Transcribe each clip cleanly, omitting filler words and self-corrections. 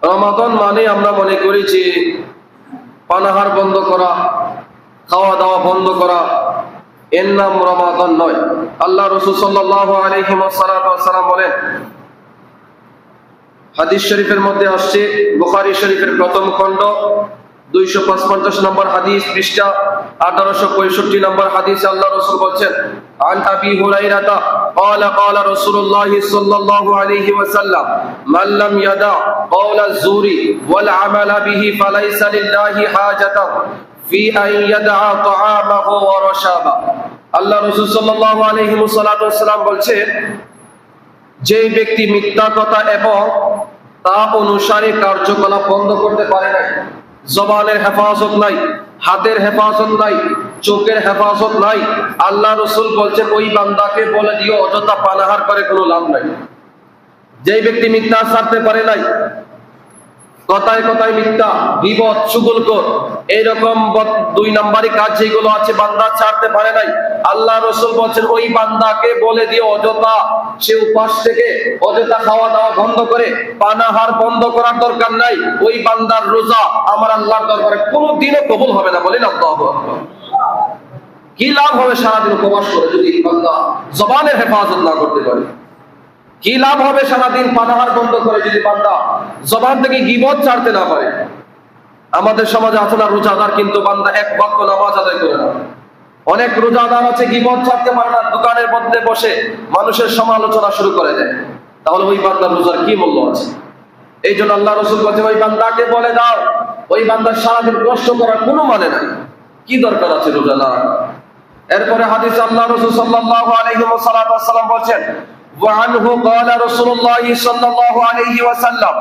রমাদান মানে আমরা মনে করেছি পানাহার বন্ধ করা, খাওয়া দাওয়া বন্ধ করা, এর নাম রমাদান নয়। আল্লাহ রাসূল সাল্লাল্লাহু আলাইহি ওয়াসাল্লাম বলেন, হাদিস শরীফের মধ্যে আসছে, বুখারী শরীফের প্রথম খণ্ড 255 নম্বর হাদিস, পৃষ্ঠা 1865 নম্বর হাদিসে আল্লাহ রাসূল বলেন, আন আবি হুরায়রা قال قال رسول الله صلى الله عليه وسلم من لم يدع قول الزور والعمل به فليس لله حاجة في أن يدع طعامه ورشابه। আল্লাহ রাসূল সাল্লাল্লাহু আলাইহি ওয়াসাল্লাম বলেন, যে ব্যক্তি মিথ্যা কথা এবং তা অনুসারে কার্যকলাপ বন্ধ করতে পারে না, জবানের হেফাজত নাই, হাতের হেফাজত নাই, চোখের হেফাজত নাই, আল্লাহ রাসূল বলছেন ওই বান্দাকে বলে দিও অযথা পানাহার করে কোনো লাভ নাই। যেই ব্যক্তি মিথ্যা ছাড়তে পারে নাই, কথায় কথায় মিথ্যা, গীবত, চুগলখোর, এইরকম 2 নম্বরই কাজ যেগুলো আছে বান্দা ছাড়তে পারে নাই, আল্লাহ রাসূল বলছেন ওই বান্দাকে বলে দিও অযথা সে উপাস থেকে অযথা খাওয়া দাওয়া বন্ধ করে পানাহার বন্ধ করার দরকার নাই। ওই বান্দার রোজা আমার আল্লাহর দরবারে কোনোদিনও কবুল হবে না। বলেন আল্লাহু আকবার। কি লাভ হবে সারাদিন উপবাস করে যদি বান্দা জবানের হেফাজত না করতে পারে? কি লাভ হবে সারাদিন পানাহার বন্ধ করে যদি বান্দা জবান থেকে গীবত ছাড়তে না পারে? আমাদের সমাজে আছে না রোজাদার কিন্তু বান্দা এক ওয়াক্ত নামাজ আদায় করে না। অনেক রোজাদার আছে গীবত ছাড়তে পারে না, দোকানের মধ্যে বসে মানুষের সমালোচনা শুরু করে দেয়। তাহলে ওই বান্দার রোজার কি মূল্য আছে? এই জন্য আল্লাহ রাসূল বলেছেন ওই বান্দাকে বলে দাও, ওই বান্দার সারাদিন কষ্ট করার কোনো মানে নাই। কি দরকার আছে রোজা না? এরপরে হাদিসে আল্লাহ রাসূল সাল্লাল্লাহু আলাইহি ওয়াসাল্লাম বলেন, وعنه قال رسول الله صلى الله عليه وسلم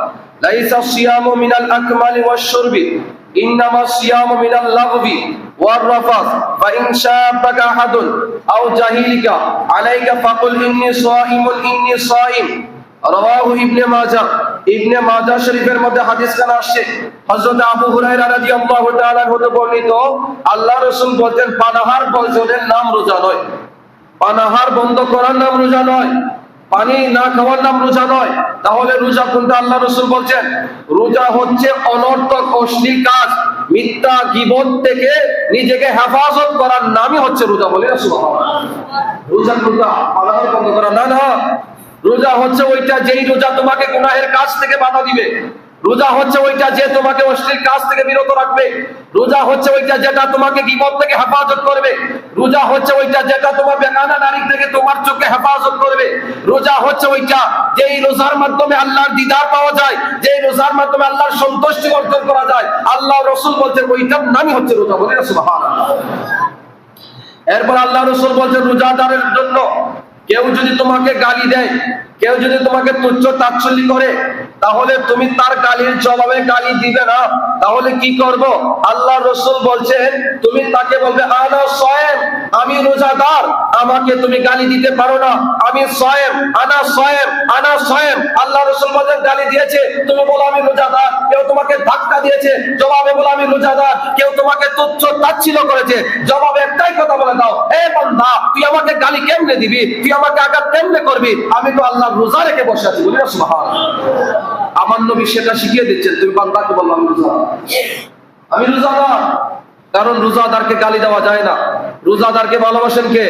ليس الصيام من الأكمل والشرب إنما الصيام من اللغو والرفث فإن شابك أحد أو جاهلك عليك فقل إني صائم রাওয়াহু ইবনে মাজাহ। ইবনে মাজাহ শরীফের মধ্যে হাদিস খানা আসছে, হযরত আবু হুরায়রা রাদিয়াল্লাহু তাআলা হতে বর্ণিত, আল্লাহ রাসূল বলেন পানাহার বর্জনের নাম রোজা নয়, পানাহার বন্ধ করার নাম রোজা নয়, পানি না খাওয়ার নাম রোজা নয়। তাহলে রোজা কোনটা? আল্লাহ রাসূল বলেন রোজা হচ্ছে অনর্থক অশ্লীল কাজ, মিথ্যা গীবত থেকে নিজেকে হেফাজত করার নামই হচ্ছে রোজা। বলে না সুবহানাল্লাহ। রোজা কোনটা? পানাহার বন্ধ করা না। না, রোজা হচ্ছে ওইটা যেই রোজা তোমাকে গুনাহের কাজ থেকে বাধা দিবে। রোজা হচ্ছে ওইটা যে তোমাকে অশ্লীল কাজ থেকে বিরত রাখবে। রোজা হচ্ছে ওইটা যেটা তোমাকে গীবত থেকে হেফাজত করবে। রোজা হচ্ছে ওইটা যেটা তোমার বেগানা নারী থেকে তোমার চোখে হেফাজত করবে। রোজা হচ্ছে ওইটা যেই রোজার মাধ্যমে আল্লাহর দিদার পাওয়া যায়, যেই রোজার মাধ্যমে আল্লাহর সন্তুষ্টি অর্জন করা যায়। আল্লাহ রাসূল বলছেন ওইটার নামই হচ্ছে রোজা। বলেন সুবহানাল্লাহ। এরপর আল্লাহ রাসূল বলছেন রোজাদারের জন্য কেউ যদি তোমাকে গালি দেয়, কেউ যদি তোমাকে তুচ্ছ তাচ্ছিল্য করে, তাহলে তুমি তার গালির জবাবে গালি দিবে না। তাহলে কি করব? আল্লাহ রাসূল বলছেন তুমি তাকে বলবে আনা সায়েম, আমি রোজাদার, আমাকে তুমি গালি দিতে পারো না, আমি সায়েম, আনা সায়েম, আনা সায়েম। আল্লাহ রাসূল বলেন গালি দিয়েছে তুমি বলো আমি রোজাদার, কেউ তোমাকে ধাক্কা দিয়েছে জবাবে বলো আমি রোজাদার, কেউ তোমাকে তুচ্ছ তাচ্ছিল্য করেছে জবাবে একটাই কথা বলে দাও, এ বান্দা তুই আমাকে গালি কেমনে দিবি, তুই আমাকে আঘাত কেমনে করবি, আমি তো আল্লাহর রোজা রেখে বসে আছি। বলি না সুবহানাল্লাহ। আমার নবী সেটা শিখিয়ে দিচ্ছেন, তুমি বান্দাকে বললো আমি রোজাদার। কারণ রোজাদারকে গালি দেওয়া যায় না। রোজাদারকে ভালোবাসেন কে?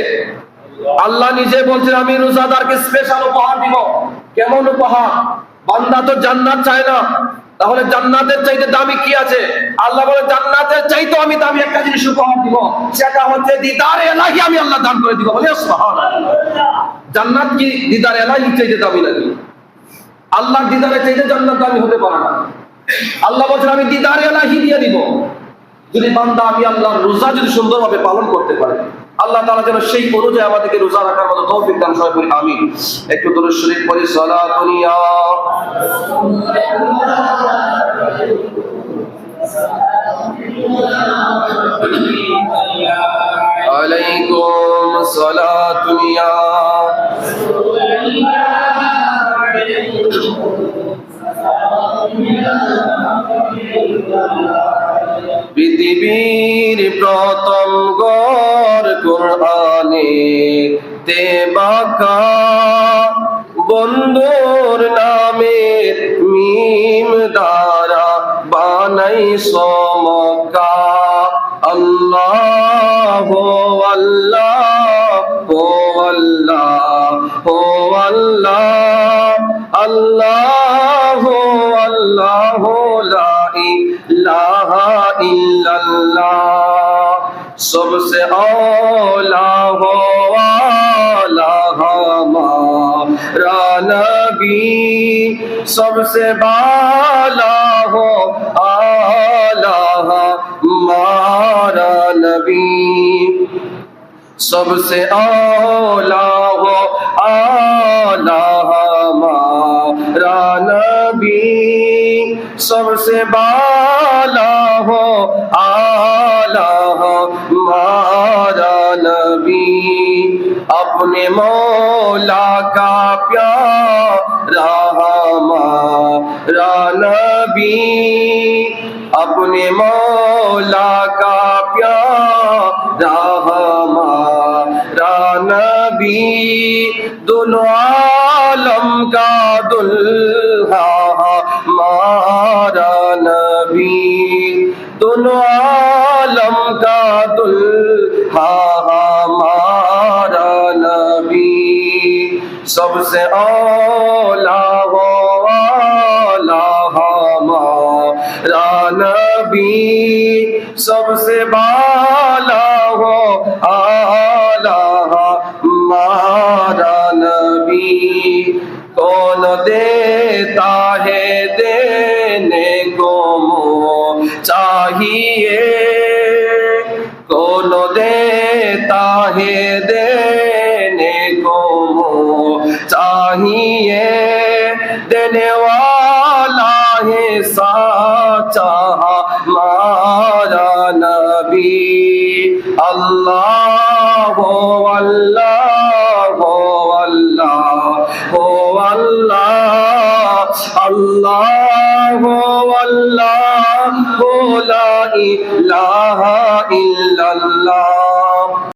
আল্লাহ নিজে বলছেন আমি রোজাদারকে স্পেশাল উপহার দিব। কেমন উপহার? বান্দা তো জান্নাত চায় না, তাহলে জান্নাতের চাইতে দামি কি আছে? আল্লাহ বলে জান্নাতের চাইতে আমি দামি একটা জিনিস উপহার দিব, সেটা হচ্ছে দিদারে ইলাহি আমি আল্লাহ দান করে দিব। বলে সুবহানাল্লাহ। জান্নাত কি দিদারে ইলাহি চাইতে দামি নাকি? আল্লাহর দিদারে চাইতে জান্নাত দামি হতে পারে না। আল্লাহ বলেন আমি দিদারে ইলাহি দিয়ে দিব যদি বান্দা আমি আল্লাহর রোজা যদি সুন্দরভাবে পালন করতে পারে। আল্লাহ তাআলা যেন সেই অনুযায়ী আমাদেরকে রোজা রাখার মতো তৌফিক দান করেন। আমিন। একটু দরুদ শরীফ পড়ি। সালাতুন ইয়া আলাইকুম সালাতুন ইয়া পৃথিবীর প্রথম গর কোরআনে তে বাঁকা বন্ধুর নামে মিম দা নাই সমকা আল্লাহ আল্লাহ ও আল্লাহ ও আল্লাহ আল্লাহ আল্লাহ লা ইলাহা ইল্লাল্লাহ सबसे औला हो आला हमारा नबी सबसे बाला हो आला हमारा नबी सबसे औला हो आला हमारा नबी सबसे बाला हो आला हमारा नबी अपने मौला का प्यारा हमारा नबी अपने मौला का प्यारा हमारा नबी दोनों आलम का दुल्हा हमारा नबी दोनों आलम का दुल्हा हमारा नबी सबसे औला हो आला हमारा नबी सबसे बाला हो आला हमारा नबी कौन देता है देने को चाहिए कौन देता है देने को चाहिए देने वाला है साचा हमारा नबी अल्लाह हो अल्लाह हो अल्लाह हो अल्लाह अल्लाह हो अल्लाह हो ला इलाहा इल्लल्लाह